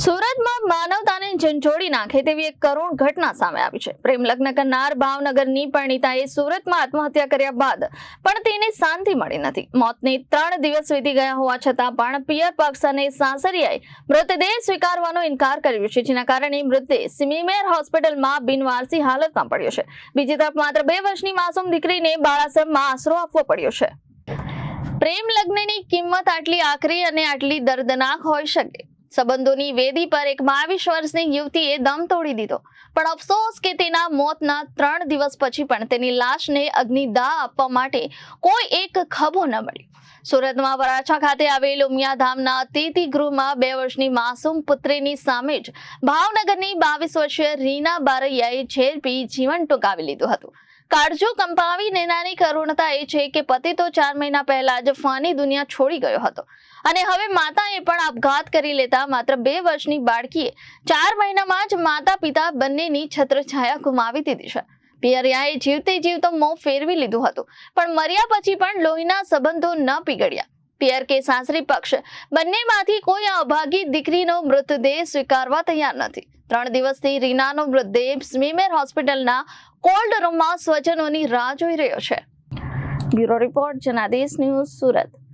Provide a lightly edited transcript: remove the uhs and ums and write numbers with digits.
સુરતમાં માનવતાને ઝંઝોડી નાખે તેવી એક કરુણ ઘટના સામે આવી છે। પ્રેમ લગ્ન કરનાર ભાવનગરની પરિણીતાએ સુરતમાં આત્મહત્યા કર્યા બાદ પણ તેને શાંતિ મળી નથી। મોતને 3 દિવસ વીતી ગયા હોવા છતાં પણ પિયર પક્ષ અને સાસરિયાએ મૃતદેહ સ્વીકારવાનો ઇનકાર કર્યો છે, જેના કારણે મૃતદેહ સિમીમેર હોસ્પિટલમાં બિનવારસી હાલતમાં પડ્યો છે। બીજી તરફ માત્ર 2 વર્ષની માસૂમ દીકરીને બાળાશ્રમમાં આશરો આપવો પડ્યો છે। પ્રેમ લગ્નની કિંમત આટલી આકરી અને આટલી દર્દનાક હોઈ શકે? સંબંધોની વેદી પર એક 22 વર્ષની યુવતીએ દમ તોડી દીધો, પણ અફસોસ કે તેના મોતના 3 દિવસ પછી પણ તેની લાશને અગ્નિદાહ આપવા માટે કોઈ એક ખભો ન મળ્યો। સુરતમાં વરાછા ખાતે આવેલ ઉમિયાધામના અતિથિ ગૃહમાં 2 વર્ષની માસૂમ પુત્રીની સામે જ ભાવનગરની 22 વર્ષીય રીના બારૈયાએ ઝેરપી જીવન ટૂંકાવી લીધું હતું। કાળજું કંપાવી નેનાની કરુણતા એ છે કે પતિ તો 4 મહિના પહેલા જ ફાની દુનિયા છોડી ગયો હતો અને હવે માતાએ પણ આપઘાત કરી લેતા માત્ર 2 વર્ષની બાળકીએ 4 મહિનામાં જ માતા પિતા બંનેની છત્રછાયા ગુમાવી દીધી છે। પિયરિયાએ જીવતે જીવતો મોં ફેરવી લીધું હતું, પણ મર્યા પછી પણ લોહીના સંબંધો ન પીગળ્યા। પિયર કે સાસરી પક્ષ બંનેમાંથી કોઈ અભાગી દીકરીનો મૃતદેહ સ્વીકારવા તૈયાર નથી। 3 દિવસથી રીનાનો મૃતદેહ સિમીમેર હોસ્પિટલના કોલ્ડ રૂમમાં સ્વજનોની રાહ જોઈ રહ્યો છે। Bureau report, Janadesh news, Surat.